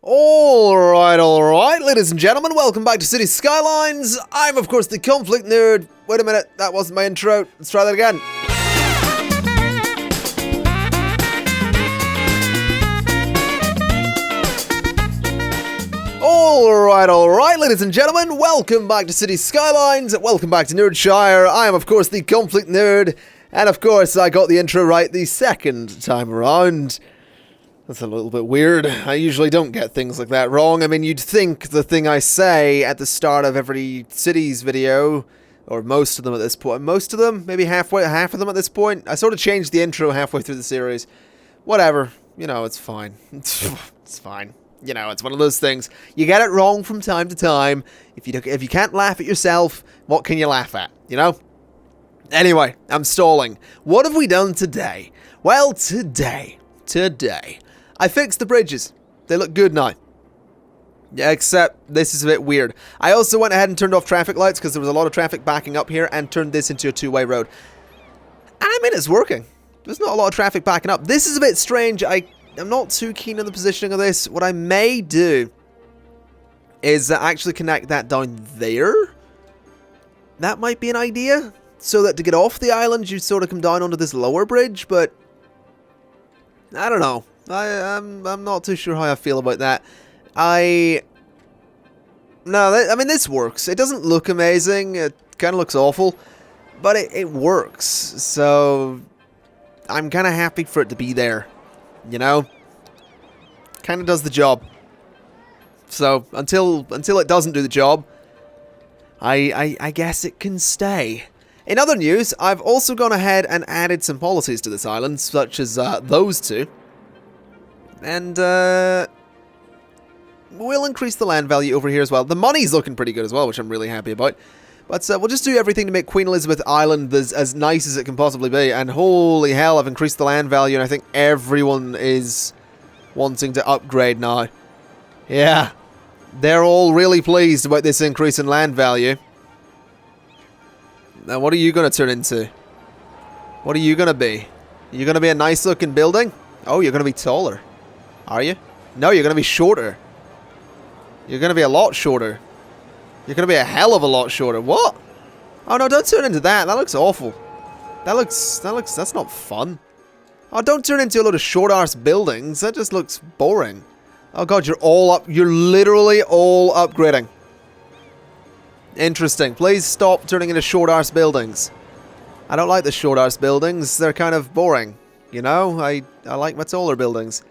Alright, ladies and gentlemen, welcome back to City Skylines. I'm, of course, the ConflictNerd. Wait a minute, that wasn't my intro. Let's try that again. Alright, ladies and gentlemen, welcome back to City Skylines. Welcome back to Nerdshire. I am, of course, the ConflictNerd. And, of course, I got the intro right the second time around. That's a little bit weird. I usually don't get things like that wrong. I mean, you'd think the thing I say at the start of every Cities video, or most of them at this point, most of them, maybe half of them at this point. I sort of changed the intro halfway through the series. Whatever. You know, it's fine. It's fine. You know, it's one of those things. You get it wrong from time to time. If you can't laugh at yourself, what can you laugh at? You know? Anyway, I'm stalling. What have we done today? Well, today, I fixed the bridges. They look good now. Yeah, except this is a bit weird. I also went ahead and turned off traffic lights because there was a lot of traffic backing up here and turned this into a two-way road. I mean, it's working. There's not a lot of traffic backing up. This is a bit strange. I'm not too keen on the positioning of this. What I may do is actually connect that down there. That might be an idea. So that to get off the island, you sort of come down onto this lower bridge, but I don't know. I'm not too sure how I feel about that. I mean, this works. It doesn't look amazing. It kind of looks awful, but it works. So I'm kind of happy for it to be there. You know, kind of does the job. So until it doesn't do the job, I guess it can stay. In other news, I've also gone ahead and added some policies to this island, such as those two. And we'll increase the land value over here as well. The money's looking pretty good as well, which I'm really happy about. But we'll just do everything to make Queen Elizabeth Island as nice as it can possibly be. And holy hell, I've increased the land value, and I think everyone is wanting to upgrade now. Yeah, they're all really pleased about this increase in land value. Now, what are you going to turn into? What are you going to be? Are you going to be a nice looking building? Oh, you're going to be taller. Are you? No, you're going to be shorter. You're going to be a lot shorter. You're going to be a hell of a lot shorter. What? Oh, no, don't turn into that. That looks awful. That's not fun. Oh, don't turn into a load of short-arse buildings. That just looks boring. Oh, God, you're literally all upgrading. Interesting. Please stop turning into short-arse buildings. I don't like the short-arse buildings. They're kind of boring. You know, I like my taller buildings.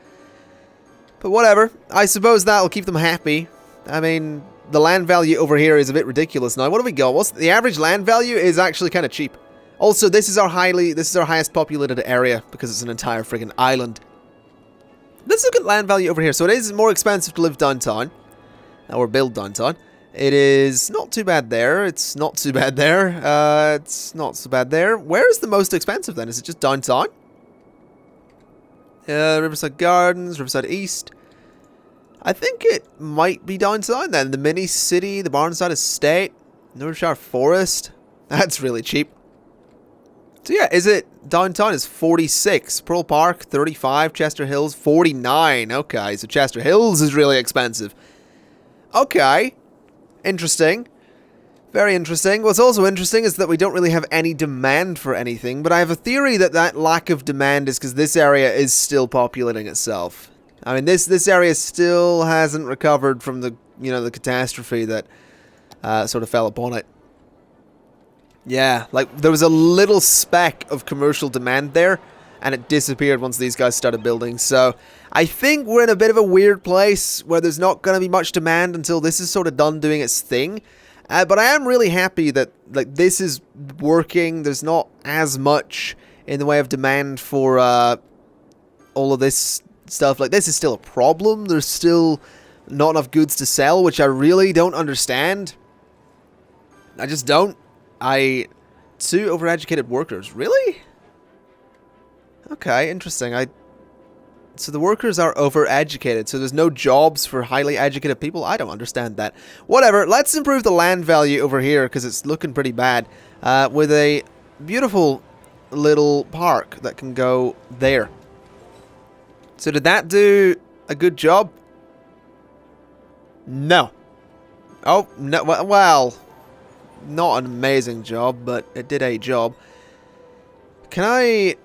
But whatever. I suppose that'll keep them happy. I mean, the land value over here is a bit ridiculous now. What do we got? What's the average land value is actually kind of cheap. Also, this is our highest populated area because it's an entire friggin' island. Let's look at land value over here. So it is more expensive to live downtown. Or build downtown. It is not too bad there. It's not too bad there. It's not so bad there. Where is the most expensive then? Is it just downtown? Riverside Gardens, Riverside East. I think it might be downtown then. The mini city, the Barnside Estate, Nerdshire Forest. That's really cheap. So yeah, is it downtown is 46, Pearl Park 35, Chester Hills 49. Okay, so Chester Hills is really expensive. Okay, interesting. Very interesting. What's also interesting is that we don't really have any demand for anything, but I have a theory that that lack of demand is because this area is still populating itself. I mean, this area still hasn't recovered from the, you know, the catastrophe that sort of fell upon it. Yeah, like, there was a little speck of commercial demand there, and it disappeared once these guys started building. So I think we're in a bit of a weird place where there's not going to be much demand until this is sort of done doing its thing. But I am really happy that, like, this is working. There's not as much in the way of demand for all of this stuff. Like, this is still a problem. There's still not enough goods to sell, which I really don't understand. I just don't. Two overeducated workers. Really? Okay, interesting. So the workers are overeducated, so there's no jobs for highly educated people? I don't understand that. Whatever, let's improve the land value over here, because it's looking pretty bad, with a beautiful little park that can go there. So did that do a good job? No. Oh, no. Well, not an amazing job, but it did a job. Can I...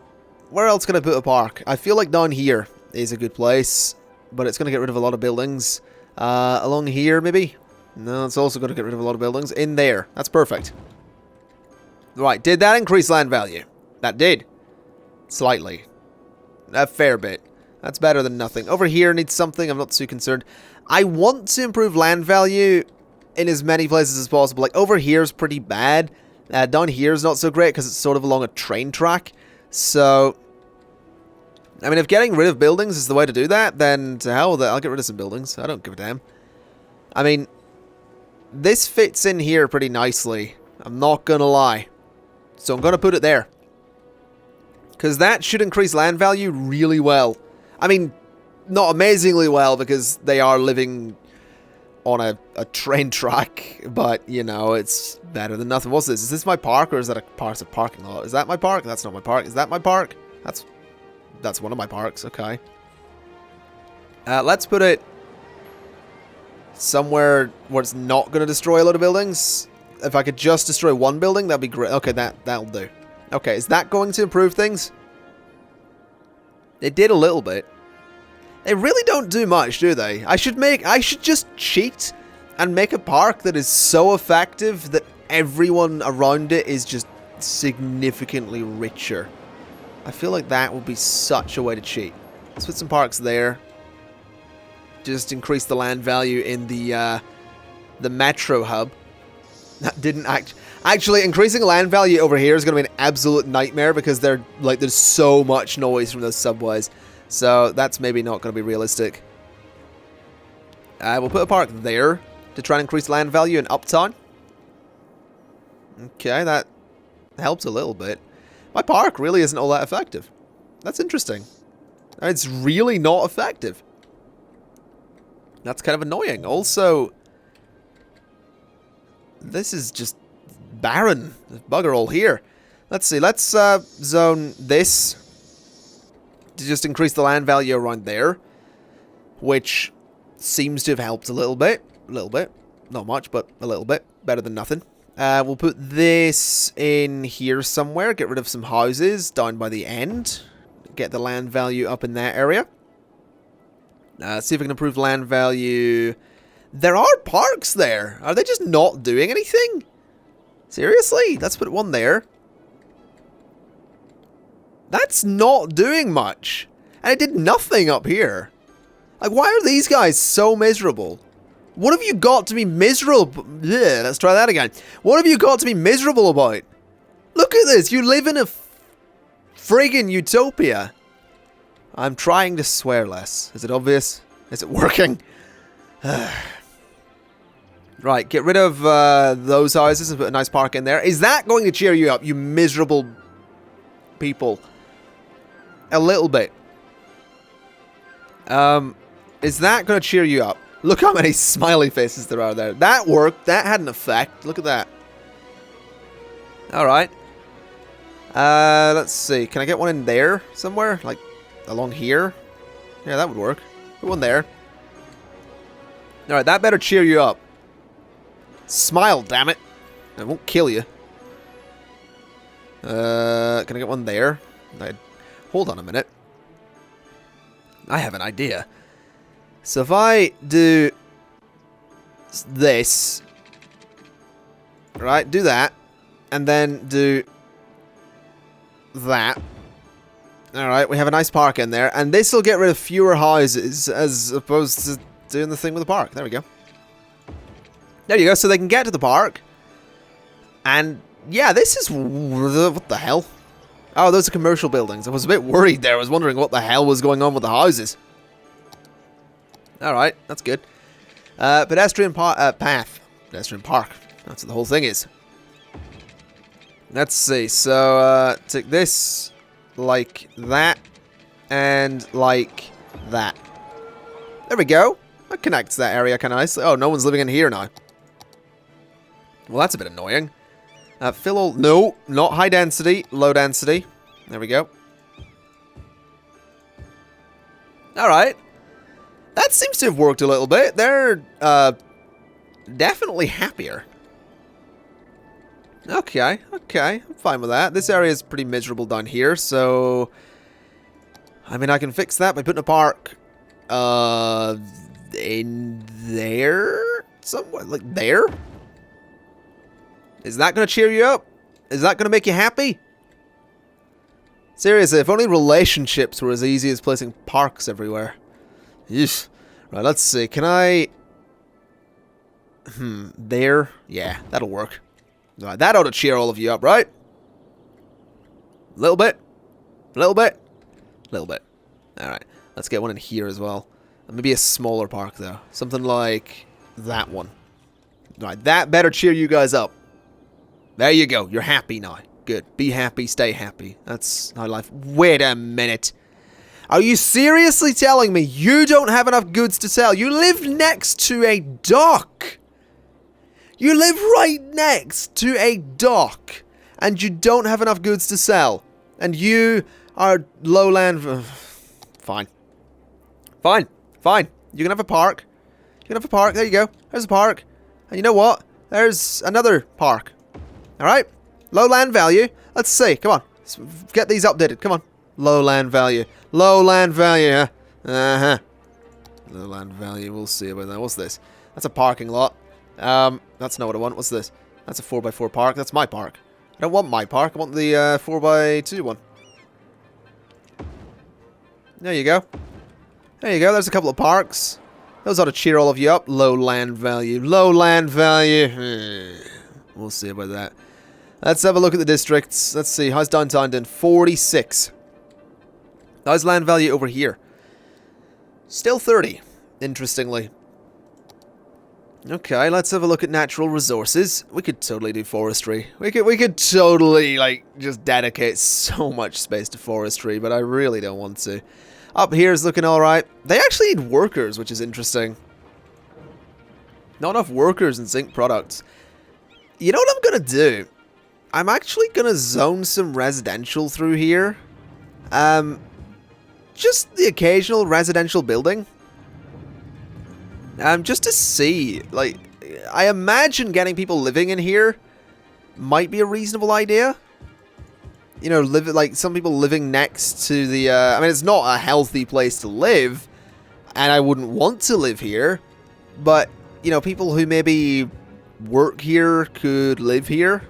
Where else can I put a park? I feel like down here is a good place, but it's going to get rid of a lot of buildings. Along here, maybe? No, it's also going to get rid of a lot of buildings. In there. That's perfect. Right, did that increase land value? That did. Slightly. A fair bit. That's better than nothing. Over here needs something. I'm not too concerned. I want to improve land value in as many places as possible. Like, over here is pretty bad. Down here is not so great because it's sort of along a train track. So, I mean, if getting rid of buildings is the way to do that, then to hell with it. I'll get rid of some buildings. I don't give a damn. I mean, this fits in here pretty nicely. I'm not gonna lie. So I'm gonna put it there. Because that should increase land value really well. I mean, not amazingly well because they are living on a train track. But, you know, it's better than nothing. What's this? Is this my park or is that a parking lot? Is that my park? That's not my park. Is that my park? That's one of my parks. Okay. Let's put it somewhere where it's not going to destroy a lot of buildings. If I could just destroy one building, that'd be great. Okay, that'll do. Okay, is that going to improve things? It did a little bit. They really don't do much, do they? I should just cheat and make a park that is so effective that everyone around it is just significantly richer. I feel like that would be such a way to cheat. Let's put some parks there. Just increase the land value in the metro hub. That didn't actually increasing land value over here is going to be an absolute nightmare because there's so much noise from those subways. So that's maybe not going to be realistic. We'll put a park there to try and increase land value in Uptown. Okay, that helps a little bit. My park really isn't all that effective. That's interesting. It's really not effective. That's kind of annoying. Also, this is just barren. There's bugger all here. Let's see. Let's zone this to just increase the land value around there, which seems to have helped a little bit. A little bit. Not much, but a little bit. Better than nothing. We'll put this in here somewhere. Get rid of some houses down by the end. Get the land value up in that area. See if we can improve land value. There are parks there. Are they just not doing anything? Seriously? Let's put one there. That's not doing much. And it did nothing up here. Like, why are these guys so miserable? What have you got to be miserable? Yeah, let's try that again. What have you got to be miserable about? Look at this. You live in a friggin' utopia. I'm trying to swear less. Is it obvious? Is it working? Right, get rid of those houses and put a nice park in there. Is that going to cheer you up, you miserable people? A little bit. Is that going to cheer you up? Look how many smiley faces there are there. That worked. That had an effect. Look at that. Alright. Let's see. Can I get one in there somewhere? Like, along here? Yeah, that would work. Put one there. Alright, that better cheer you up. Smile, damn it. It won't kill you. Can I get one there? Hold on a minute. I have an idea. So if I do this, right, do that, and then do that. Alright, we have a nice park in there, and this will get rid of fewer houses as opposed to doing the thing with the park. There we go. There you go, so they can get to the park. And, yeah, this is... What the hell? Oh, those are commercial buildings. I was a bit worried there. I was wondering what the hell was going on with the houses. Alright, that's good. Pedestrian path. Pedestrian park. That's what the whole thing is. Let's see. So, take this like that and like that. There we go. That connects that area kind of nicely. Oh, no one's living in here now. Well, that's a bit annoying. Fill all... No, not high density. Low density. There we go. Alright. That seems to have worked a little bit. They're definitely happier. Okay, okay, I'm fine with that. This area is pretty miserable down here, so I mean, I can fix that by putting a park in there somewhere, like there. Is that going to cheer you up? Is that going to make you happy? Seriously, if only relationships were as easy as placing parks everywhere. Yeesh. Right, let's see. Can I... there? Yeah, that'll work. Right, that ought to cheer all of you up, right? A little bit. A little bit. A little bit. Alright, let's get one in here as well. Maybe a smaller park, though. Something like that one. Right, that better cheer you guys up. There you go. You're happy now. Good. Be happy, stay happy. That's how life... Wait a minute. Are you seriously telling me you don't have enough goods to sell? You live next to a dock. You live right next to a dock. And you don't have enough goods to sell. And you are lowland... Fine. Fine. Fine. You can have a park. You can have a park. There you go. There's a park. And you know what? There's another park. Alright? Lowland value. Let's see. Come on. Let's get these updated. Come on. Lowland value. Lowland value. Uh-huh. Lowland value. We'll see about that. What's this? That's a parking lot. That's not what I want. What's this? That's a 4x4 park. That's my park. I don't want my park. I want the 4x2 one. There you go. There you go. There's a couple of parks. Those ought to cheer all of you up. Lowland value. Lowland value. We'll see about that. Let's have a look at the districts. Let's see. How's downtown doing? 46. How's land value over here? Still 30. Interestingly. Okay, let's have a look at natural resources. We could totally do forestry. We could totally, like, just dedicate so much space to forestry, but I really don't want to. Up here is looking alright. They actually need workers, which is interesting. Not enough workers in zinc products. You know what I'm gonna do? I'm actually gonna zone some residential through here. Just the occasional residential building. Just to see, like, I imagine getting people living in here might be a reasonable idea. You know, like some people living next to the, I mean, it's not a healthy place to live, and I wouldn't want to live here, but, you know, people who maybe work here could live here.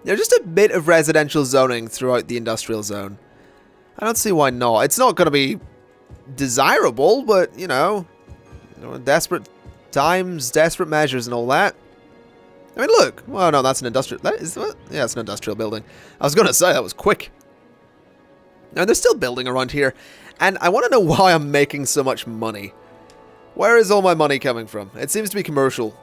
You know, just a bit of residential zoning throughout the industrial zone. I don't see why not. It's not going to be desirable, but, you know, desperate times, desperate measures and all that. I mean, look. Well, no, that's an industrial... That is what? Yeah, it's an industrial building. I was going to say, that was quick. Now, they're still building around here, and I want to know why I'm making so much money. Where is all my money coming from? It seems to be commercial.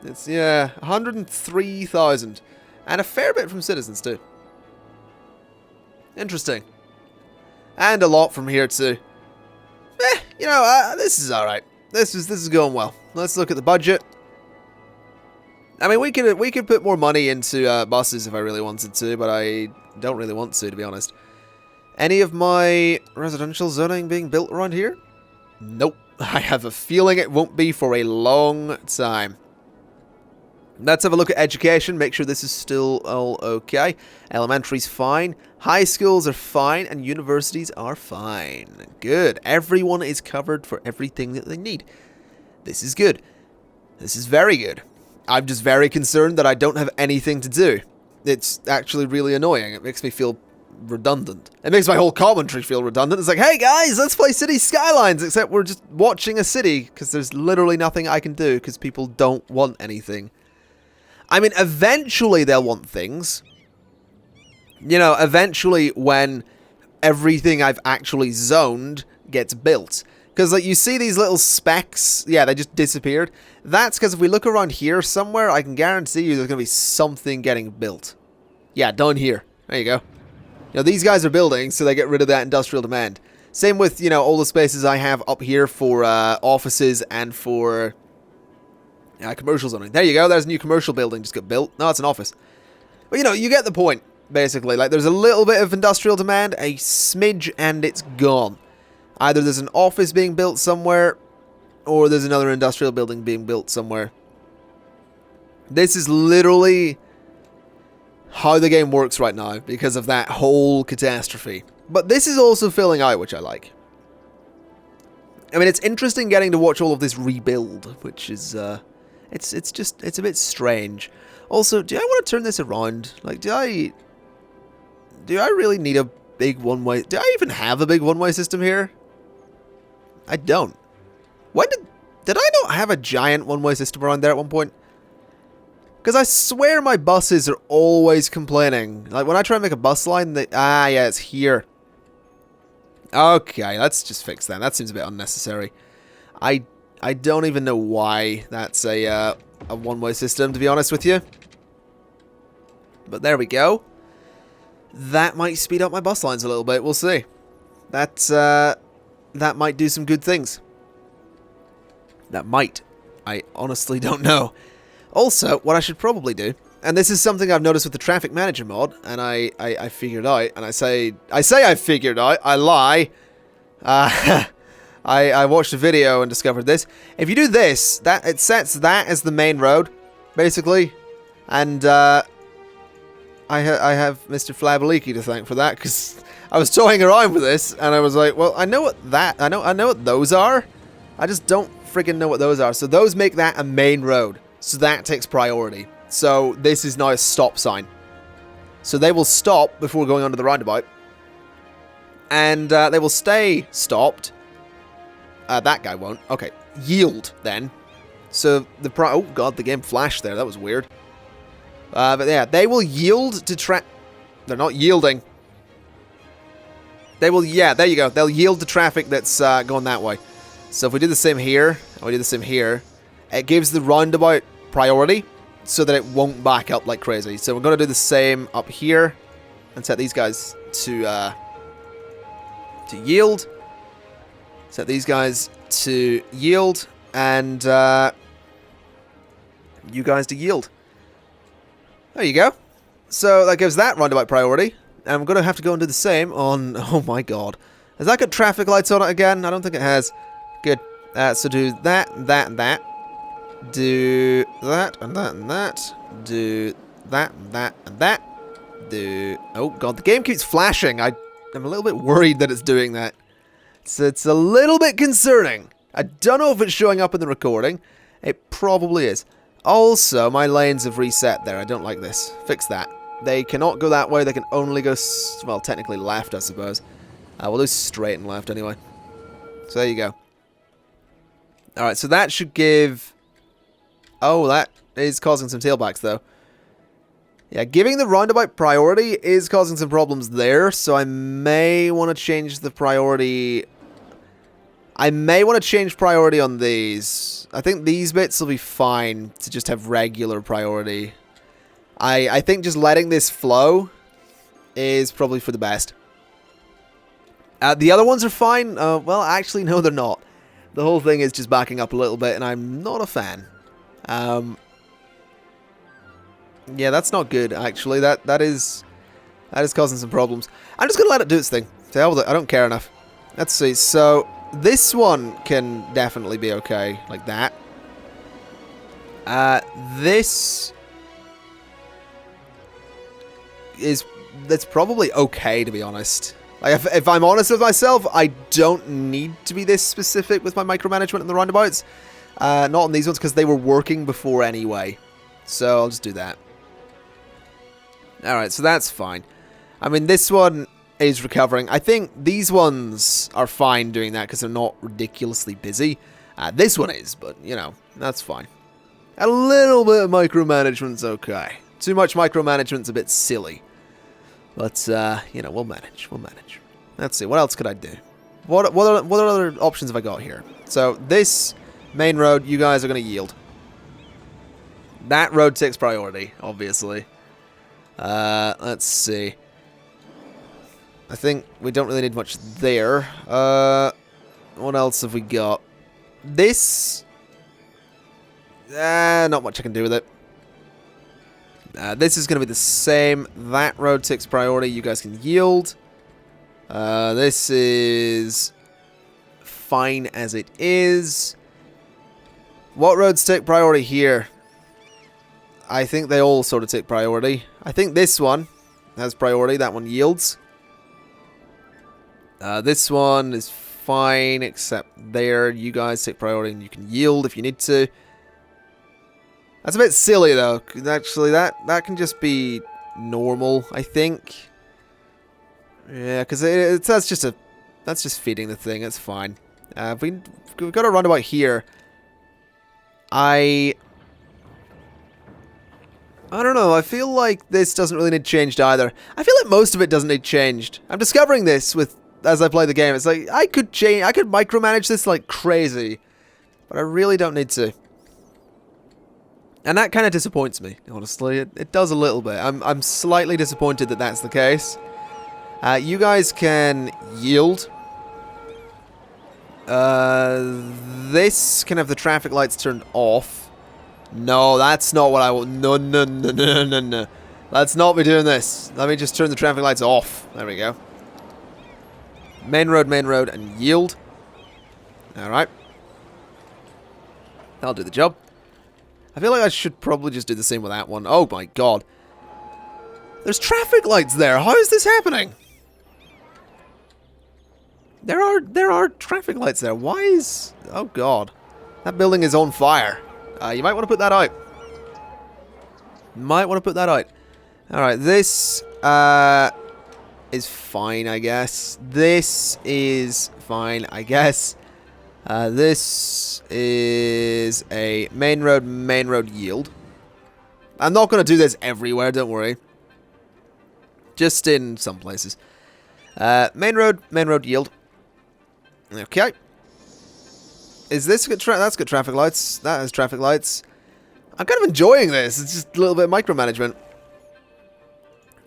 It's, yeah, 103,000. And a fair bit from citizens, too. Interesting. And a lot from here, too. You know, this is alright. This is going well. Let's look at the budget. I mean, we could put more money into buses if I really wanted to, but I don't really want to be honest. Any of my residential zoning being built around here? Nope. I have a feeling it won't be for a long time. Let's have a look at education, make sure this is still all okay. Elementary's fine, high schools are fine, and universities are fine. Good. Everyone is covered for everything that they need. This is good. This is very good. I'm just very concerned that I don't have anything to do. It's actually really annoying. It makes me feel redundant. It makes my whole commentary feel redundant. It's like, hey guys, let's play City Skylines, except we're just watching a city, because there's literally nothing I can do, because people don't want anything. I mean, eventually they'll want things. You know, eventually when everything I've actually zoned gets built. Because, like, you see these little specks, yeah, they just disappeared. That's because if we look around here somewhere, I can guarantee you there's going to be something getting built. Yeah, down here. There you go. You know, these guys are building, so they get rid of that industrial demand. Same with, you know, all the spaces I have up here for offices and for commercial zoning. There you go, there's a new commercial building just got built. No, it's an office. But, you know, you get the point, basically. Like, there's a little bit of industrial demand, a smidge, and it's gone. Either there's an office being built somewhere, or there's another industrial building being built somewhere. This is literally how the game works right now because of that whole catastrophe. But this is also filling out, which I like. I mean, it's interesting getting to watch all of this rebuild, which is, it's a bit strange. Also, do I want to turn this around? Like, do I really need a big one-way? Do I even have a big one-way system here? I don't. When did I not have a giant one-way system around there at one point? Because I swear my buses are always complaining. Like, when I try and make a bus line, yeah, it's here. Okay, let's just fix that. That seems a bit unnecessary. I don't even know why that's a one-way system, to be honest with you. But there we go. That might speed up my bus lines a little bit. We'll see. That might do some good things. That might. I honestly don't know. Also, what I should probably do, and this is something I've noticed with the Traffic Manager mod, and I figured out, and I say I figured out, I lie. I watched a video and discovered this. If you do this, it sets that as the main road, basically, and I have Mr. Flabaliki to thank for that, because I was toying around with this, and I was like, well, I know what those are. I just don't freaking know what those are. So those make that a main road. So that takes priority. So this is now a stop sign. So they will stop before going onto the roundabout. And they will stay stopped. That guy won't. Okay. Yield, then. So the oh god, the game flashed there. That was weird. But yeah, they will yield to They're not yielding. They will, yeah, there you go. They'll yield to traffic that's going that way. So if we do the same here, or we do the same here, it gives the roundabout priority so that it won't back up like crazy. So we're going to do the same up here and set these guys to yield. Set these guys to yield and you guys to yield. There you go. So that gives that roundabout priority. And I'm going to have to go and do the same on... Oh my god. Has that got traffic lights on it again? I don't think it has. Good. So do that, that, and that. Do that, and that, and that. Do that, and that, and that. Do... Oh god, the game keeps flashing. I'm a little bit worried that it's doing that. So it's a little bit concerning. I don't know if it's showing up in the recording. It probably is. Also, my lanes have reset there. I don't like this. Fix that. They cannot go that way. They can only go, well, technically left, I suppose. We'll do straight and left anyway. So there you go. Alright, so that should give... Oh, that is causing some tailbacks, though. Yeah, giving the roundabout priority is causing some problems there, so I may want to change the priority... I may want to change priority on these. I think these bits will be fine to just have regular priority. I think just letting this flow is probably for the best. The other ones are fine. Well, actually, no, they're not. The whole thing is just backing up a little bit, and I'm not a fan. Yeah, that's not good, actually. That is causing some problems. I'm just going to let it do its thing. To hell with it. I don't care enough. Let's see. So, this one can definitely be okay, like that. That's probably okay, to be honest. Like, if I'm honest with myself, I don't need to be this specific with my micromanagement in the roundabouts. Not on these ones, because they were working before anyway. So I'll just do that. Alright, so that's fine. I mean, this one is recovering. I think these ones are fine doing that, because they're not ridiculously busy. This one is, but, you know, that's fine. A little bit of micromanagement's okay. Too much micromanagement's a bit silly. But, you know, we'll manage. We'll manage. Let's see. What else could I do? What other options have I got here? So, this main road, you guys are going to yield. That road takes priority, obviously. Let's see. I think we don't really need much there. What else have we got? This... not much I can do with it. This is going to be the same. That road takes priority. You guys can yield. This is fine as it is. What roads take priority here? I think they all sort of take priority. I think this one has priority. That one yields. This one is fine, except there. You guys take priority and you can yield if you need to. That's a bit silly, though. Actually, that can just be normal, I think. Yeah, because that's just feeding the thing. It's fine. We've got a roundabout here. I don't know. I feel like this doesn't really need changed either. I feel like most of it doesn't need changed. I'm discovering this as I play the game. It's like I could micromanage this like crazy, but I really don't need to. And that kind of disappoints me, honestly. It does a little bit. I'm slightly disappointed that that's the case. You guys can yield. This can have the traffic lights turned off. No, that's not what I want. No, no, no, no, no, no. Let's not be doing this. Let me just turn the traffic lights off. There we go. Main road, and yield. Alright. That'll do the job. I feel like I should probably just do the same with that one. Oh my god. There's traffic lights there. How is this happening? There are traffic lights there. Why is... Oh god. That building is on fire. You might want to put that out. Alright, this is fine, I guess. This is fine, I guess. This is a main road yield. I'm not going to do this everywhere, don't worry. Just in some places. Main road yield. Okay. Is this good? That's good traffic lights. That has traffic lights. I'm kind of enjoying this. It's just a little bit of micromanagement.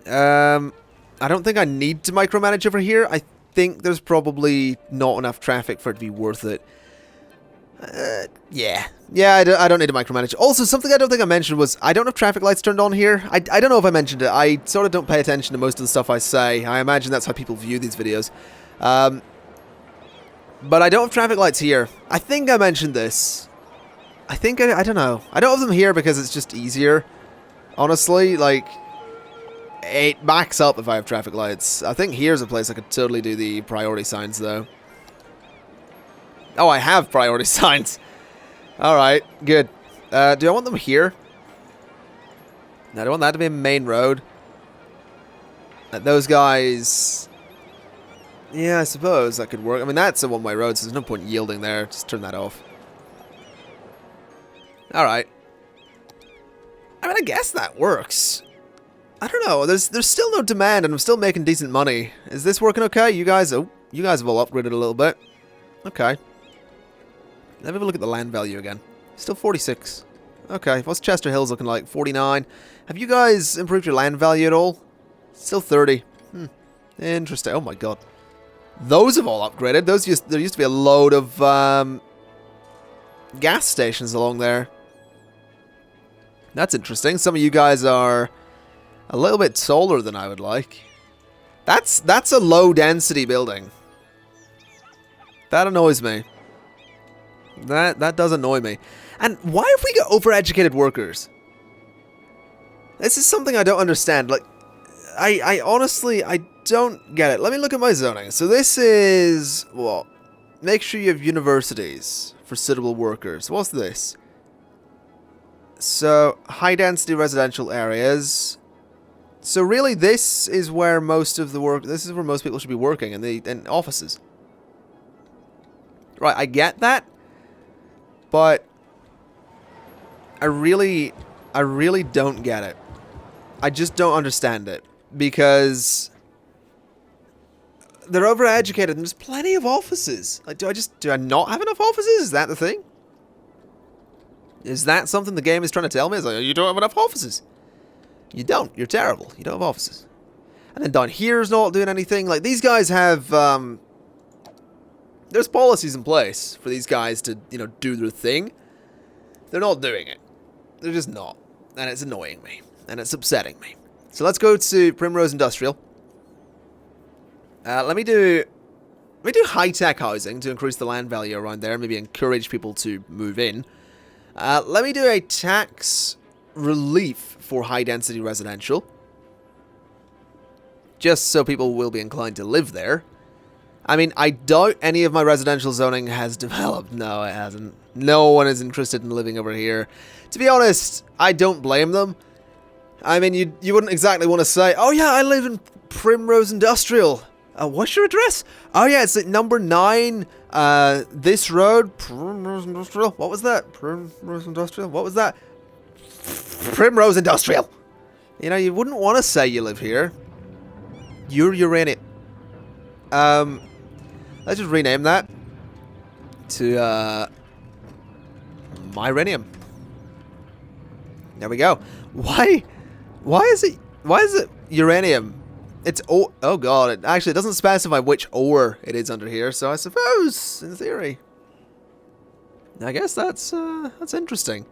I don't think I need to micromanage over here. I think there's probably not enough traffic for it to be worth it. Yeah, I don't need to micromanage. Also, something I don't think I mentioned was I don't have traffic lights turned on here. I don't know if I mentioned it. I sort of don't pay attention to most of the stuff I say. I imagine that's how people view these videos. But I don't have traffic lights here. I think I mentioned this. I don't know. I don't have them here because it's just easier. Honestly, like, it backs up if I have traffic lights. I think here's a place I could totally do the priority signs, though. Oh, I have priority signs. Alright, good. Do I want them here? No, I don't want that to be a main road. Those guys... Yeah, I suppose that could work. I mean, that's a one-way road, so there's no point yielding there. Just turn that off. Alright. I mean, I guess that works. I don't know. There's still no demand, and I'm still making decent money. Is this working okay? You guys have all upgraded a little bit. Okay. Let me have a look at the land value again. Still 46. Okay, what's Chester Hills looking like? 49. Have you guys improved your land value at all? Still 30. Interesting. Oh my god. Those have all upgraded. There used to be a load of gas stations along there. That's interesting. Some of you guys are a little bit taller than I would like. That's a low density building. That annoys me. That does annoy me. And why have we got overeducated workers? This is something I don't understand. Like, I honestly, I don't get it. Let me look at my zoning. So this is, what? Make sure you have universities for suitable workers. What's this? So, high density residential areas. So really, this is where most of the work, this is where most people should be working, in offices. Right, I get that. But I really don't get it. I just don't understand it. Because they're overeducated and there's plenty of offices. Like, do I not have enough offices? Is that the thing? Is that something the game is trying to tell me? It's like, you don't have enough offices. You don't. You're terrible. You don't have offices. And then down here's not doing anything. Like, these guys have, there's policies in place for these guys to, do their thing. They're not doing it. They're just not. And it's annoying me. And it's upsetting me. So let's go to Primrose Industrial. Let me We do high-tech housing to increase the land value around there, maybe encourage people to move in. Let me do a tax relief for high-density residential. Just so people will be inclined to live there. I mean, I doubt any of my residential zoning has developed. No, it hasn't. No one is interested in living over here. To be honest, I don't blame them. I mean, you wouldn't exactly want to say, oh yeah, I live in Primrose Industrial. What's your address? Oh yeah, it's at number 9, this road, Primrose Industrial. What was that? Primrose Industrial? What was that? Primrose Industrial. You know, you wouldn't want to say you live here. You're in it. Let's just rename that to Myrenium. There we go. Why is it uranium? It's oh god, it actually doesn't specify which ore it is under here, so I suppose in theory. I guess that's interesting.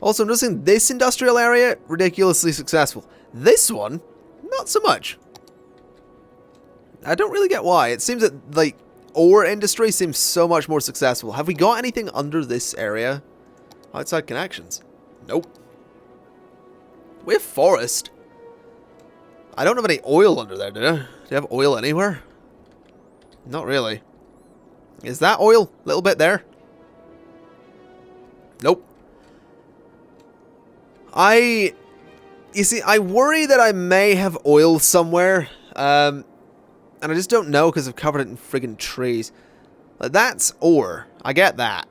Also, I'm noticing this industrial area ridiculously successful. This one, not so much. I don't really get why. It seems that, like, ore industry seems so much more successful. Have we got anything under this area? Outside connections? Nope. We have forest. I don't have any oil under there, do you? Do you have oil anywhere? Not really. Is that oil? A little bit there? Nope. You see, I worry that I may have oil somewhere. And I just don't know because I've covered it in friggin' trees. Like, that's ore. I get that.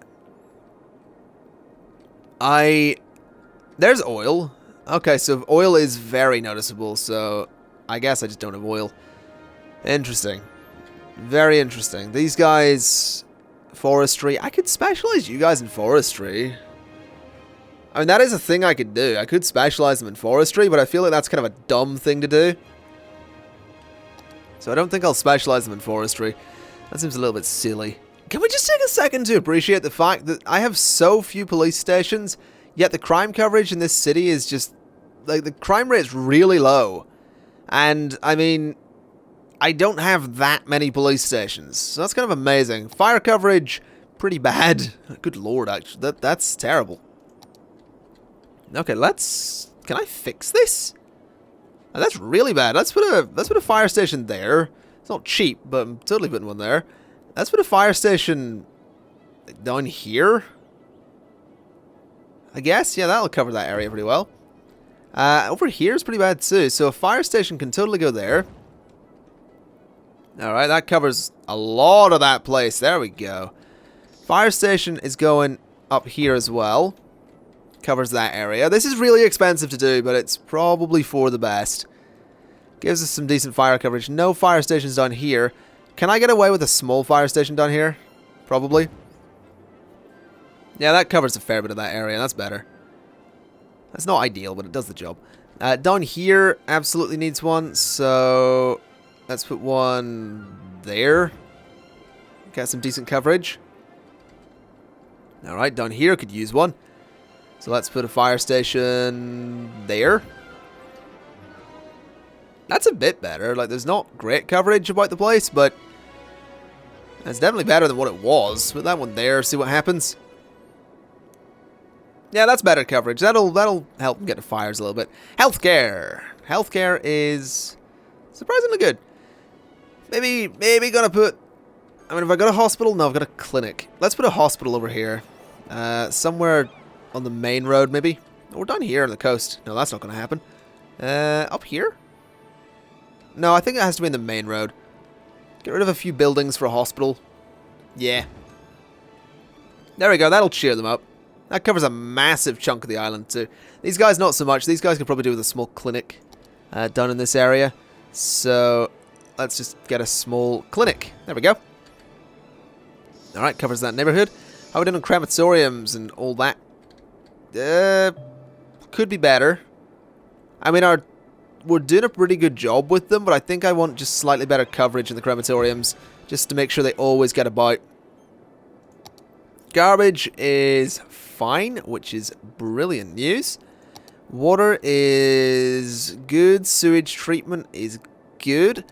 There's oil. Okay, so oil is very noticeable, so I guess I just don't have oil. Interesting. Very interesting. These guys, forestry. I could specialize you guys in forestry. I mean, that is a thing I could do. I could specialize them in forestry, but I feel like that's kind of a dumb thing to do. So I don't think I'll specialize them in forestry. That seems a little bit silly. Can we just take a second to appreciate the fact that I have so few police stations, yet the crime coverage in this city is just, like, the crime rate is really low. And, I mean, I don't have that many police stations. So that's kind of amazing. Fire coverage, pretty bad. Good lord, actually. That's terrible. Okay, can I fix this? Oh, that's really bad. Let's put a fire station there. It's not cheap, but I'm totally putting one there. Let's put a fire station down here. I guess, yeah, that'll cover that area pretty well. Over here is pretty bad too, so a fire station can totally go there. Alright, that covers a lot of that place. There we go. Fire station is going up here as well. Covers that area. This is really expensive to do, but it's probably for the best. Gives us some decent fire coverage. No fire stations down here. Can I get away with a small fire station down here? Probably. Yeah, that covers a fair bit of that area. That's better. That's not ideal, but it does the job. Down here absolutely needs one, so let's put one there. Get some decent coverage. Alright, down here could use one. So let's put a fire station there. That's a bit better. Like, there's not great coverage about the place, but it's definitely better than what it was. Put that one there, see what happens. Yeah, that's better coverage. That'll help get the fires a little bit. Healthcare. Healthcare is surprisingly good. Maybe gonna put... I mean, have I got a hospital? No, I've got a clinic. Let's put a hospital over here. Somewhere on the main road, maybe. Or down here on the coast. No, that's not gonna happen. Up here? No, I think it has to be in the main road. Get rid of a few buildings for a hospital. Yeah. There we go, that'll cheer them up. That covers a massive chunk of the island too. These guys not so much. These guys could probably do with a small clinic done in this area. So let's just get a small clinic. There we go. Alright, covers that neighborhood. How are we doing on crematoriums and all that? Could be better. I mean, we're doing a pretty good job with them, but I think I want just slightly better coverage in the crematoriums, just to make sure they always get about. Garbage is fine, which is brilliant news. Water is good. Sewage treatment is good.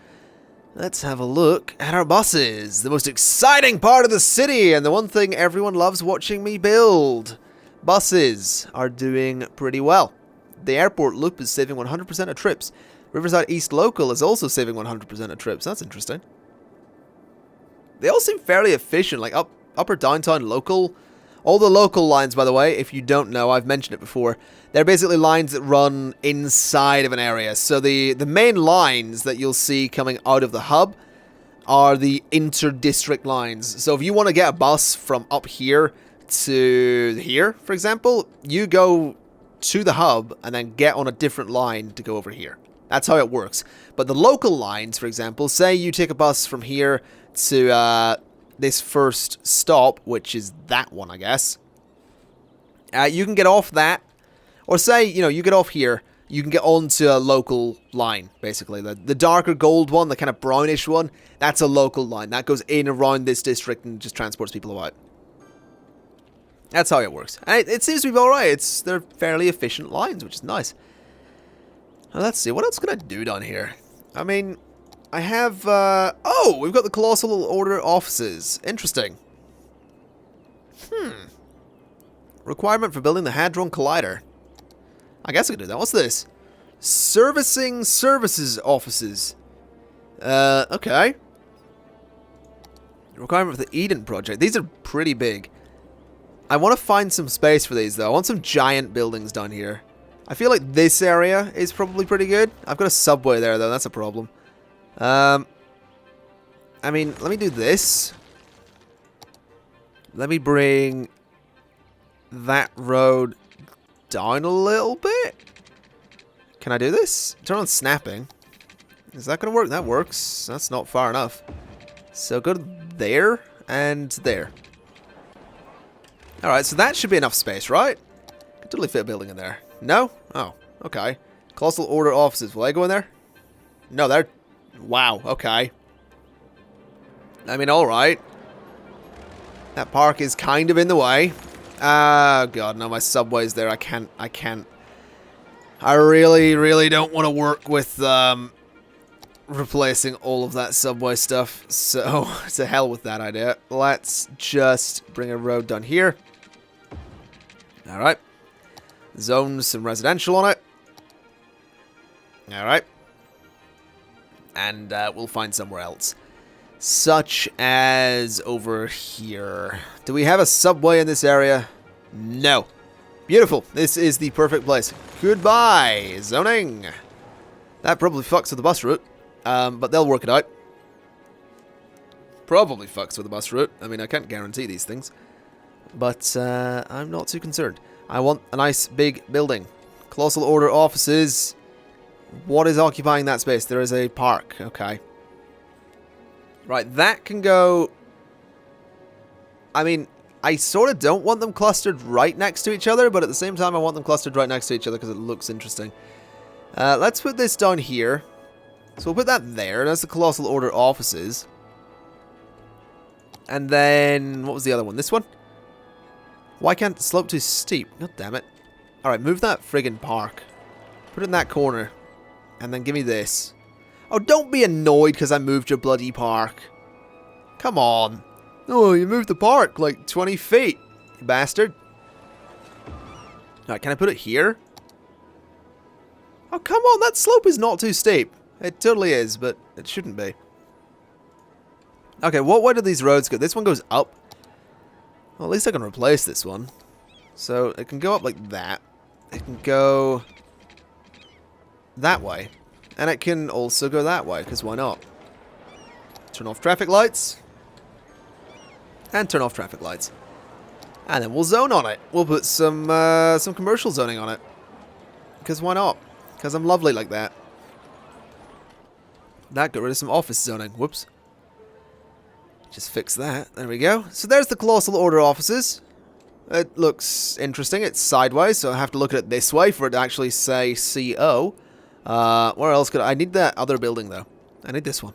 Let's have a look at our buses. The most exciting part of the city, and the one thing everyone loves watching me build. Buses are doing pretty well. The airport loop is saving 100% of trips. Riverside East Local is also saving 100% of trips. That's interesting. They all seem fairly efficient, like upper downtown local. All the local lines, by the way, if you don't know, I've mentioned it before, they're basically lines that run inside of an area. So the main lines that you'll see coming out of the hub are the inter-district lines. So if you want to get a bus from up here to here, for example, you go to the hub and then get on a different line to go over here. That's how it works. But the local lines, for example, say you take a bus from here to this first stop, which is that one, I guess. You can get off that, or say, you know, you get off here, you can get onto a local line, basically. The darker gold one, the kind of brownish one, that's a local line. That goes in around this district and just transports people about. That's how it works. And it seems to be alright. They're fairly efficient lines, which is nice. Now, let's see, what else can I do down here? I mean, I have, oh, we've got the Colossal Order offices. Interesting. Requirement for building the Hadron Collider. I guess I can do that. What's this? Servicing Services Offices. Okay. Requirement for the Eden Project. These are pretty big. I want to find some space for these, though. I want some giant buildings down here. I feel like this area is probably pretty good. I've got a subway there, though. That's a problem. I mean, let me do this. Let me bring that road down a little bit. Can I do this? Turn on snapping. Is that going to work? That works. That's not far enough. So go to there and there. Alright, so that should be enough space, right? Could totally fit a building in there. No? Oh, okay. Colossal Order offices. Will they go in there? No, they're... Wow, okay. I mean, alright. That park is kind of in the way. Oh, God, no, my subway's there. I can't. I really, really don't want to work with, replacing all of that subway stuff. So, to hell with that idea. Let's just bring a road down here. Alright. Zone some residential on it. Alright. And we'll find somewhere else. Such as over here. Do we have a subway in this area? No. Beautiful. This is the perfect place. Goodbye, zoning. That probably fucks with the bus route. But they'll work it out. Probably fucks with the bus route. I mean, I can't guarantee these things. But I'm not too concerned. I want a nice big building. Colossal Order offices. What is occupying that space? There is a park. Okay. Right, that can go... I mean, I sort of don't want them clustered right next to each other, but at the same time I want them clustered right next to each other because it looks interesting. Let's put this down here. So we'll put that there. That's the Colossal Order offices. And then... What was the other one? This one? Why can't the slope too steep? God damn it. Alright, move that friggin' park. Put it in that corner. And then give me this. Oh, don't be annoyed because I moved your bloody park. Come on. Oh, you moved the park like 20 feet, you bastard. Alright, can I put it here? Oh, come on, that slope is not too steep. It totally is, but it shouldn't be. Okay, what way do these roads go? This one goes up. Well, at least I can replace this one. So, it can go up like that. It can go that way. And it can also go that way, because why not? Turn off traffic lights. And turn off traffic lights. And then we'll zone on it. We'll put some commercial zoning on it. Because why not? Because I'm lovely like that. That got rid of some office zoning. Whoops. Just fix that. There we go. So there's the Colossal Order offices. It looks interesting. It's sideways, so I have to look at it this way for it to actually say CO. Where else could I need that other building, though. I need this one.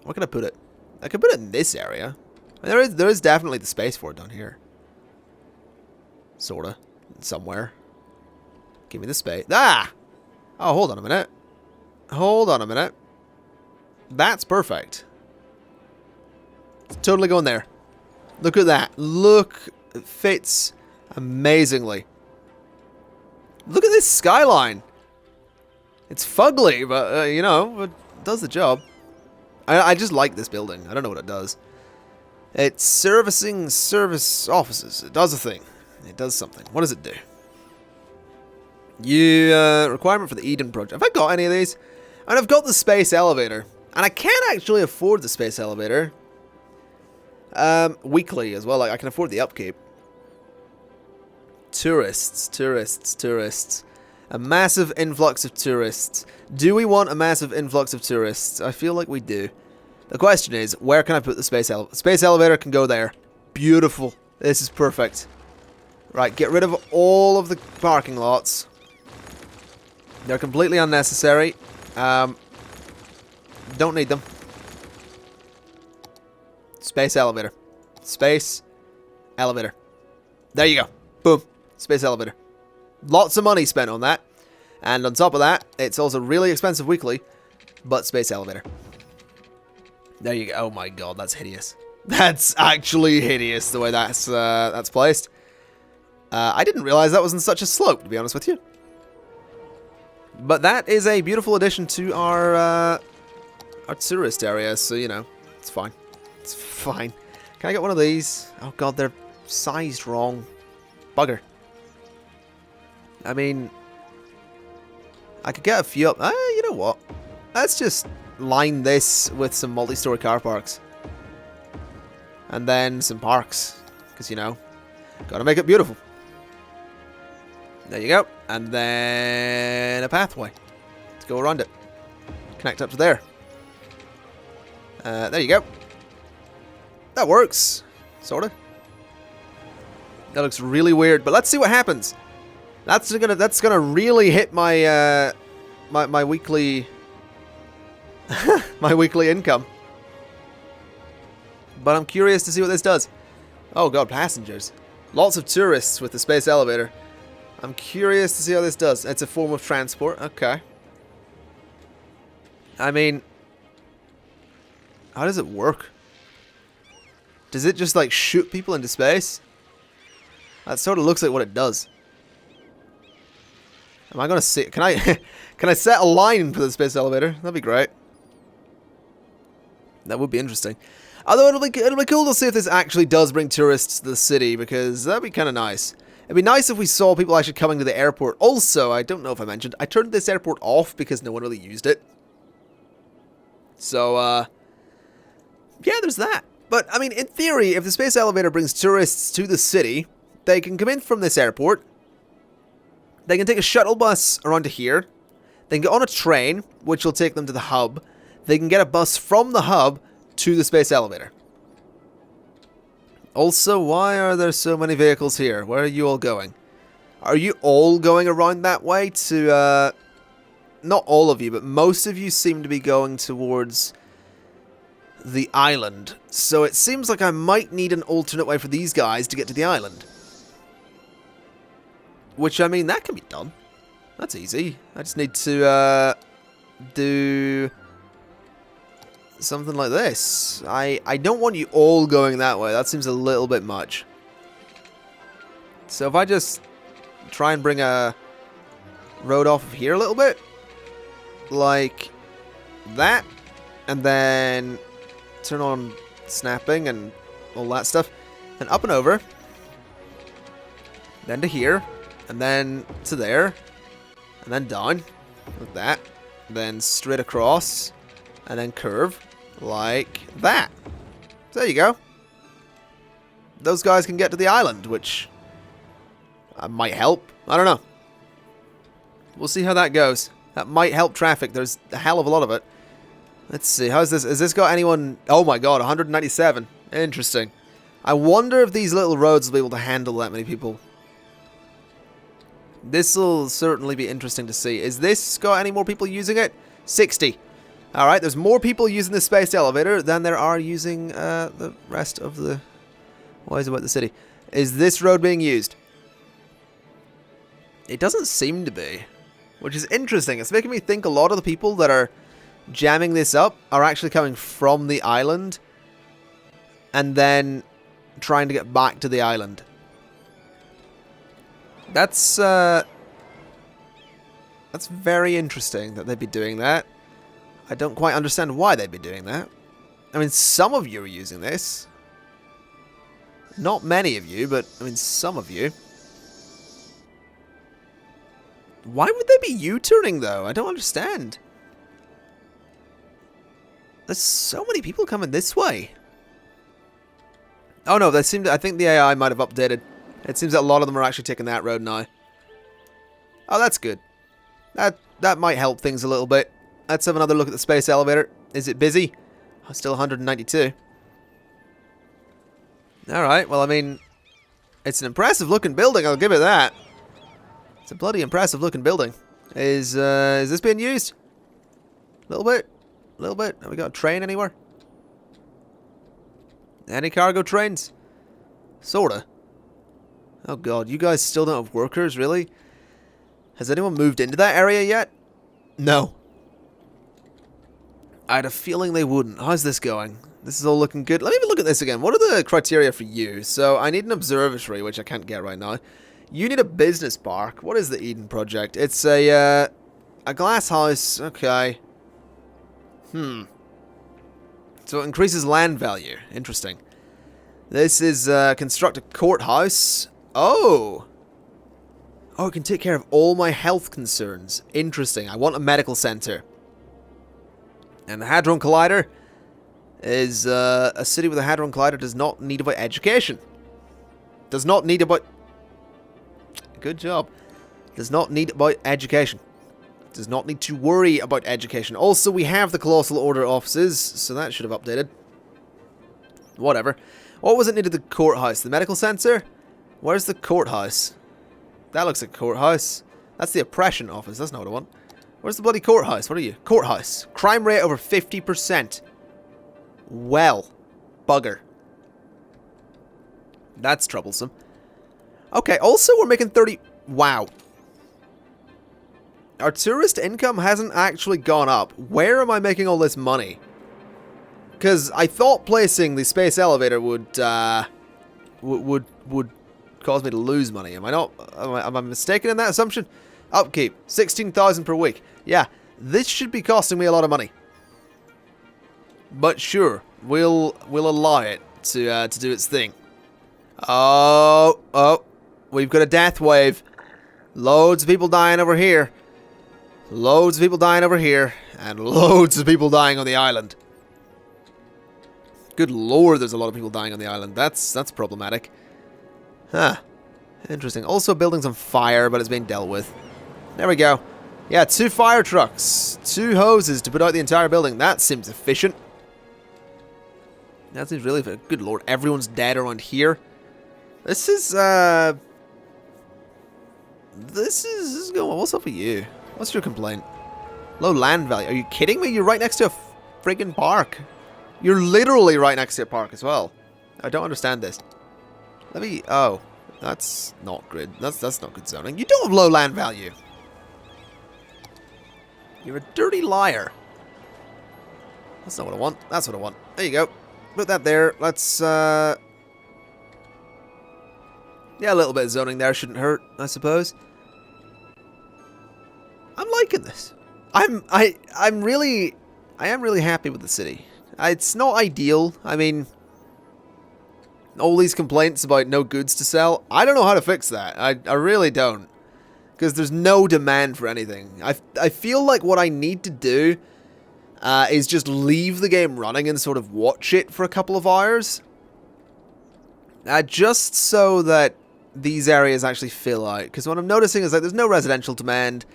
Where can I put it? I could put it in this area. There is definitely the space for it down here. Sorta. Somewhere. Give me the space. Ah! Oh, hold on a minute. Hold on a minute. That's perfect. It's totally going there. Look at that. Look, it fits amazingly. Look at this skyline. It's fugly, but, you know, it does the job. I just like this building. I don't know what it does. It's servicing service offices. It does a thing. It does something. What does it do? Requirement for the Eden project. Have I got any of these? And I've got the space elevator. And I can actually afford the space elevator. Weekly as well. Like, I can afford the upkeep. Tourists. A massive influx of tourists. Do we want a massive influx of tourists? I feel like we do. The question is, where can I put the space elevator? Space elevator can go there. Beautiful. This is perfect. Right, get rid of all of the parking lots. They're completely unnecessary. Don't need them. Space elevator. Space elevator. There you go. Boom. Space elevator. Lots of money spent on that. And on top of that, it's also really expensive weekly. But space elevator. There you go. Oh my god, that's hideous. That's actually hideous the way that's placed. I didn't realize that was in such a slope, to be honest with you. But that is a beautiful addition to our tourist area, so, you know, it's fine. It's fine. Can I get one of these? Oh god, they're sized wrong. Bugger. I mean, I could get a few up. You know what? Let's just line this with some multi-story car parks. And then some parks. Because, you know, gotta make it beautiful. There you go. And then a pathway to go around it. Connect up to there. There you go. That works. Sort of. That looks really weird, but let's see what happens. That's gonna really hit my my weekly my weekly income. But I'm curious to see what this does. Oh god, passengers. Lots of tourists with the space elevator. I'm curious to see how this does. It's a form of transport. Okay. I mean, how does it work? Does it just like shoot people into space? That sort of looks like what it does. Am I gonna see? Can I can I set a line for the space elevator? That'd be great. That would be interesting. Although it'll be cool to see if this actually does bring tourists to the city, because that'd be kind of nice. It'd be nice if we saw people actually coming to the airport. Also, I don't know if I mentioned, I turned this airport off because no one really used it. So, yeah, there's that. But, I mean, in theory, if the space elevator brings tourists to the city, they can come in from this airport. They can take a shuttle bus around to here. They can get on a train, which will take them to the hub. They can get a bus from the hub to the space elevator. Also, why are there so many vehicles here? Where are you all going? Are you all going around that way to, not all of you, but most of you seem to be going towards the island. So it seems like I might need an alternate way for these guys to get to the island. Which, I mean, that can be done. That's easy. I just need to, do something like this. I don't want you all going that way. That seems a little bit much. So if I just try and bring a road off of here a little bit, like that, and then turn on snapping and all that stuff, and up and over, then to here, and then to there, and then down, like that, then straight across, and then curve, like that. So there you go. Those guys can get to the island, which might help. I don't know. We'll see how that goes. That might help traffic. There's a hell of a lot of it. Let's see. How's this? Has this got anyone? Oh my god, 197. Interesting. I wonder if these little roads will be able to handle that many people. This will certainly be interesting to see. Is this got any more people using it? 60. Alright, there's more people using the space elevator than there are using the rest of the... What is about the city? Is this road being used? It doesn't seem to be. Which is interesting. It's making me think a lot of the people that are jamming this up are actually coming from the island and then trying to get back to the island. That's very interesting that they'd be doing that. I don't quite understand why they'd be doing that. I mean, some of you are using this. Not many of you, but, I mean, some of you. Why would they be U-turning, though? I don't understand. There's so many people coming this way. Oh, no, they seem to, I think the AI might have updated. It seems that a lot of them are actually taking that road now. Oh, that's good. That might help things a little bit. Let's have another look at the space elevator. Is it busy? Oh, still 192. Alright, well, I mean, it's an impressive looking building, I'll give it that. It's a bloody impressive looking building. Is this being used? A little bit? A little bit? Have we got a train anywhere? Any cargo trains? Sorta. Oh god, you guys still don't have workers, really? Has anyone moved into that area yet? No. I had a feeling they wouldn't. How's this going? This is all looking good. Let me even look at this again. What are the criteria for you? So, I need an observatory, which I can't get right now. You need a business park. What is the Eden Project? It's a glass house. Okay. So it increases land value. Interesting. This is, construct a courthouse. Oh! Oh, it can take care of all my health concerns. Interesting. I want a medical center. And the Hadron Collider is, a city with a Hadron Collider does not need about education. Does not need about... Good job. Does not need about education. Does not need to worry about education. Also, we have the Colossal Order offices, so that should have updated. Whatever. What was it needed? The courthouse? The medical center? Where's the courthouse? That looks like a courthouse. That's the oppression office. That's not what I want. Where's the bloody courthouse? What are you? Courthouse. Crime rate over 50%. Well. Bugger. That's troublesome. Okay, also we're making 30... Wow. Our tourist income hasn't actually gone up. Where am I making all this money? Because I thought placing the space elevator would cause me to lose money. Am I not? Am I mistaken in that assumption? Upkeep, 16,000 per week. Yeah, this should be costing me a lot of money. But sure, we'll allow it to do its thing. Oh, we've got a death wave. Loads of people dying over here. Loads of people dying over here. And loads of people dying on the island. Good lord, there's a lot of people dying on the island. That's problematic. Huh. Interesting. Also, building's on fire, but it's being dealt with. There we go. Yeah, 2 fire trucks. 2 hoses to put out the entire building. That seems efficient. That seems really efficient. Good lord, everyone's dead around here. This is going... What's up with you? What's your complaint? Low land value. Are you kidding me? You're right next to a friggin' park. You're literally right next to a park as well. I don't understand this. Let me... Oh. That's not good. That's not good zoning. You don't have low land value. You're a dirty liar. That's not what I want. That's what I want. There you go. Put that there. Let's, yeah, a little bit of zoning there shouldn't hurt, I suppose. I'm liking this. I am really happy with the city. It's not ideal. I mean, all these complaints about no goods to sell, I don't know how to fix that. I really don't. Because there's no demand for anything. I feel like what I need to do is just leave the game running and sort of watch it for a couple of hours. Just so that these areas actually fill out. Because what I'm noticing is that there's no residential demand.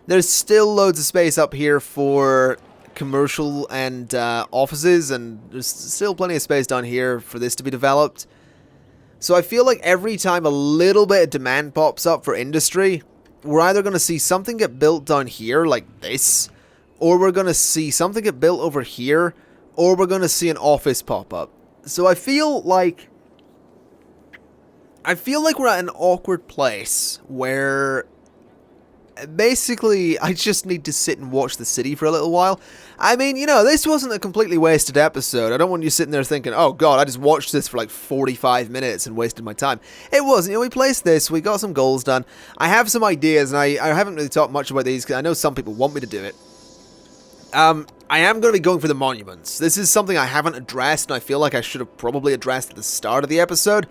There's still loads of space up here for commercial and offices, and there's still plenty of space down here for this to be developed. So I feel like every time a little bit of demand pops up for industry, we're either going to see something get built down here like this, or we're going to see something get built over here, or we're going to see an office pop up. So I feel like we're at an awkward place where basically, I just need to sit and watch the city for a little while. I mean, you know, this wasn't a completely wasted episode. I don't want you sitting there thinking, oh god, I just watched this for like 45 minutes and wasted my time. It wasn't. You know, we placed this, we got some goals done. I have some ideas, and I haven't really talked much about these, because I know some people want me to do it. I am going to be going for the monuments. This is something I haven't addressed, and I feel like I should have probably addressed at the start of the episode.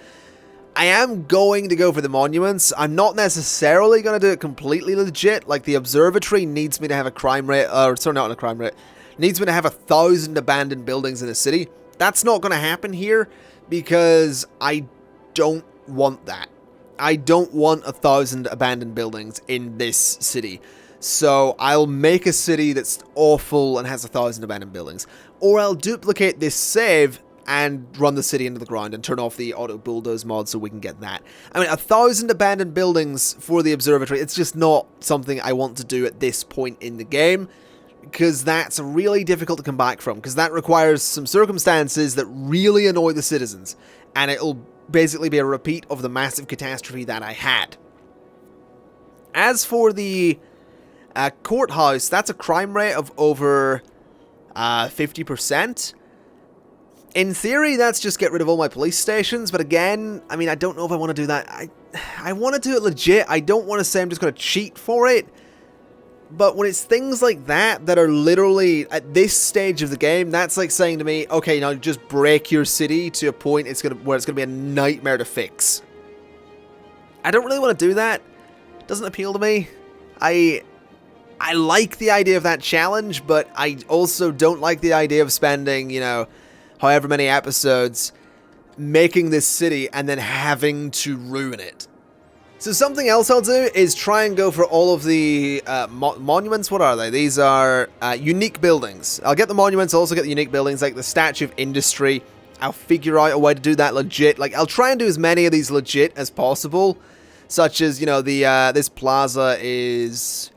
I am going to go for the monuments. I'm not necessarily going to do it completely legit. Like, the observatory needs me to have a crime rate, or sorry, not a crime rate, needs me to have 1,000 abandoned buildings in a city. That's not going to happen here, because I don't want that. I don't want 1,000 abandoned buildings in this city. So I'll make a city that's awful and has 1,000 abandoned buildings. Or I'll duplicate this save and run the city into the ground and turn off the auto bulldoze mod so we can get that. I mean, 1,000 abandoned buildings for the observatory, it's just not something I want to do at this point in the game, because that's really difficult to come back from, because that requires some circumstances that really annoy the citizens, and it'll basically be a repeat of the massive catastrophe that I had. As for the courthouse, that's a crime rate of over 50%. In theory, that's just get rid of all my police stations, but again, I mean, I don't know if I want to do that. I want to do it legit. I don't want to say I'm just going to cheat for it, but when it's things like that that are literally, at this stage of the game, that's like saying to me, okay, now just break your city to a point where it's going to be a nightmare to fix. I don't really want to do that. It doesn't appeal to me. I like the idea of that challenge, but I also don't like the idea of spending, you know, however many episodes making this city and then having to ruin it. So something else I'll do is try and go for all of the monuments. What are they? These are unique buildings. I'll get the monuments, I'll also get the unique buildings, like the Statue of Industry. I'll figure out a way to do that legit. Like, I'll try and do as many of these legit as possible, such as, you know, the this plaza is...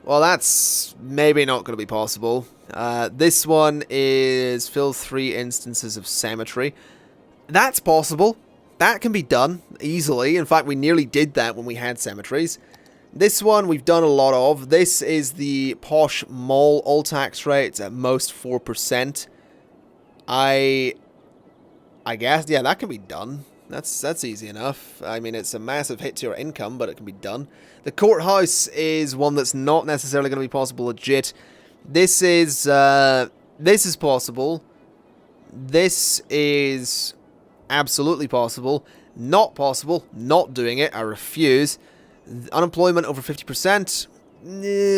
well, that's maybe not going to be possible. This one is fill 3 instances of cemetery. That's possible. That can be done easily. In fact, we nearly did that when we had cemeteries. This one we've done a lot of. This is the posh mall. All tax rates at most 4%. I guess, yeah, that can be done. That's easy enough. I mean, it's a massive hit to your income, but it can be done. The courthouse is one that's not necessarily going to be possible legit. This is possible. This is absolutely possible. Not possible. Not doing it. I refuse. Unemployment over 50%.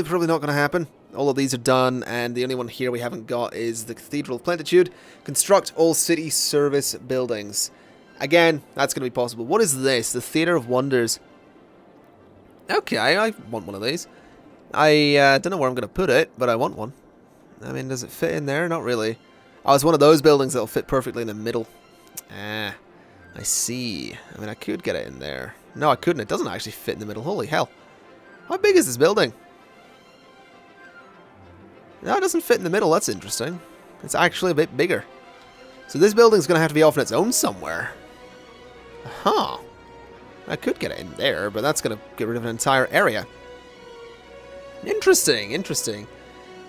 Probably not going to happen. All of these are done, and the only one here we haven't got is the Cathedral of Plentitude. Construct all city service buildings. Again, that's going to be possible. What is this? The Theatre of Wonders. Okay, I want one of these. I don't know where I'm going to put it, but I want one. I mean, does it fit in there? Not really. Oh, it's one of those buildings that'll fit perfectly in the middle. Ah, I see. I mean, I could get it in there. No, I couldn't. It doesn't actually fit in the middle. Holy hell. How big is this building? No, it doesn't fit in the middle. That's interesting. It's actually a bit bigger. So this building's going to have to be off on its own somewhere. Huh. I could get it in there, but that's going to get rid of an entire area. Interesting, interesting.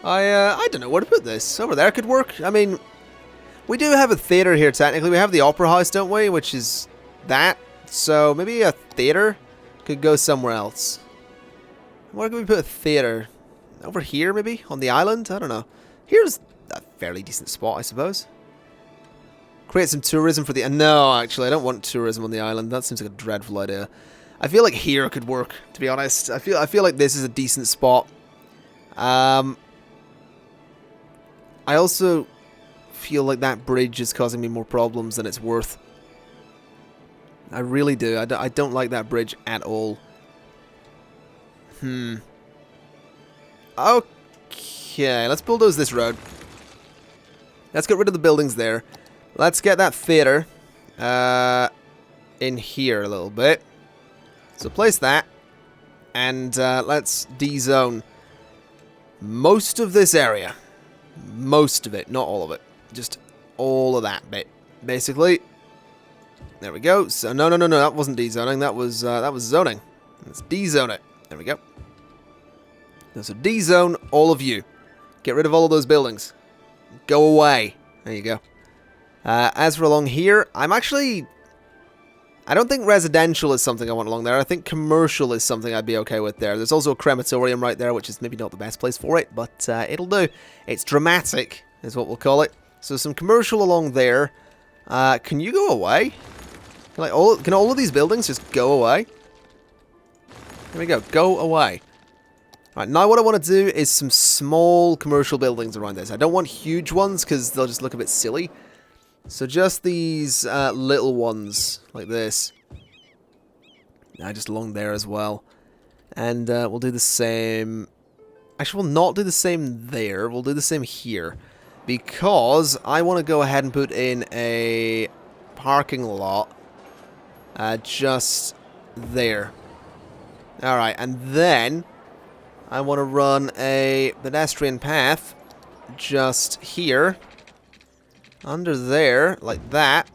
I don't know where to put this. Over there could work. I mean, we do have a theater here, technically. We have the Opera House, don't we? Which is that. So maybe a theater could go somewhere else. Where can we put a theater? Over here, maybe? On the island? I don't know. Here's a fairly decent spot, I suppose. Create some tourism for the... No, actually, I don't want tourism on the island. That seems like a dreadful idea. I feel like here could work, to be honest. I feel like this is a decent spot. I also feel like that bridge is causing me more problems than it's worth. I really do. I don't like that bridge at all. Okay, let's bulldoze this road. Let's get rid of the buildings there. Let's get that theater in here a little bit. So place that. And let's de-zone most of this area. Most of it, not all of it. Just all of that bit, basically. There we go. So no, that wasn't de-zoning. That was zoning. Let's de-zone it. There we go. So D-zone, all of you. Get rid of all of those buildings. Go away. There you go. As for along here, I don't think residential is something I want along there. I think commercial is something I'd be okay with there. There's also a crematorium right there, which is maybe not the best place for it, but it'll do. It's dramatic, is what we'll call it. So some commercial along there. Can you go away? Can all of these buildings just go away? There we go. Go away. Right, now what I want to do is some small commercial buildings around this. I don't want huge ones because they'll just look a bit silly. So just these little ones like this. Just along there as well. And we'll do the same. Actually, we'll not do the same there. We'll do the same here. Because I want to go ahead and put in a parking lot just there. Alright, and then I want to run a pedestrian path just here, under there, like that,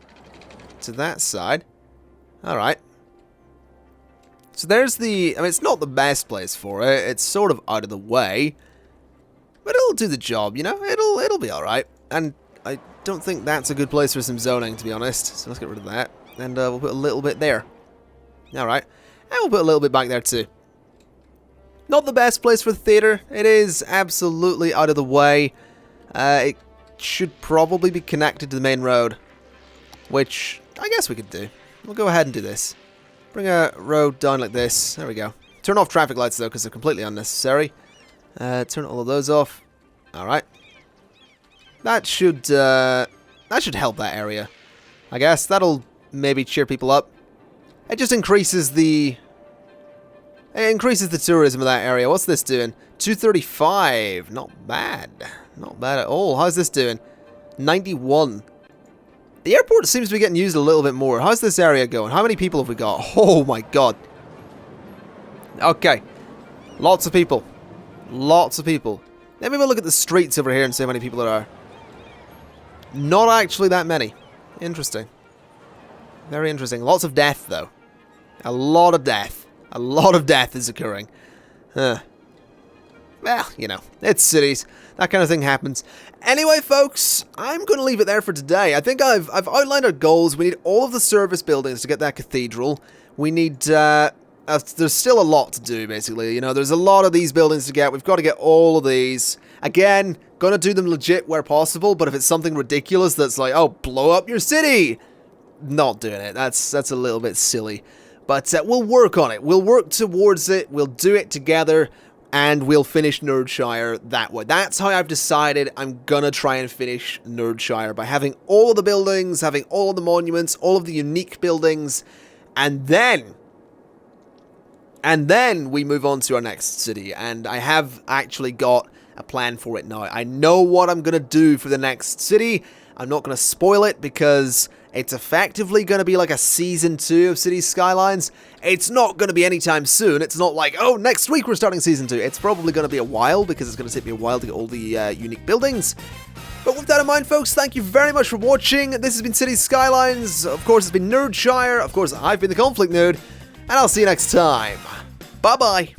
to that side. Alright. So there's the, I mean, it's not the best place for it. It's sort of out of the way. But it'll do the job, you know? It'll be alright. And I don't think that's a good place for some zoning, to be honest. So let's get rid of that. And we'll put a little bit there. Alright. And we'll put a little bit back there too. Not the best place for the theater. It is absolutely out of the way. It should probably be connected to the main road. Which I guess we could do. We'll go ahead and do this. Bring a road down like this. There we go. Turn off traffic lights though, because they're completely unnecessary. Turn all of those off. Alright. That should help that area. I guess that'll maybe cheer people up. It just increases the tourism of that area. What's this doing? 235. Not bad. Not bad at all. How's this doing? 91. The airport seems to be getting used a little bit more. How's this area going? How many people have we got? Oh my god. Okay. Lots of people. Lots of people. Let me look at the streets over here and see how many people there are. Not actually that many. Interesting. Very interesting. Lots of death, though. A lot of death. A lot of death is occurring. Well, you know, it's cities. That kind of thing happens. Anyway, folks, I'm going to leave it there for today. I think I've outlined our goals. We need all of the service buildings to get that cathedral. We need... there's still a lot to do, basically. You know, there's a lot of these buildings to get. We've got to get all of these. Again, gonna do them legit where possible, but if it's something ridiculous that's like, oh, blow up your city, not doing it. That's a little bit silly. But we'll work on it. We'll work towards it. We'll do it together, and we'll finish Nerdshire that way. That's how I've decided I'm gonna try and finish Nerdshire, by having all of the buildings, having all of the monuments, all of the unique buildings, and then we move on to our next city. And I have actually got a plan for it now. I know what I'm going to do for the next city. I'm not going to spoil it because it's effectively going to be like a Season 2 of Cities Skylines. It's not going to be anytime soon. It's not like, oh, next week we're starting Season 2. It's probably going to be a while because it's going to take me a while to get all the unique buildings. But with that in mind, folks, thank you very much for watching. This has been Cities Skylines. Of course, it's been Nerdshire. Of course, I've been the Conflict Nerd. And I'll see you next time. Bye-bye.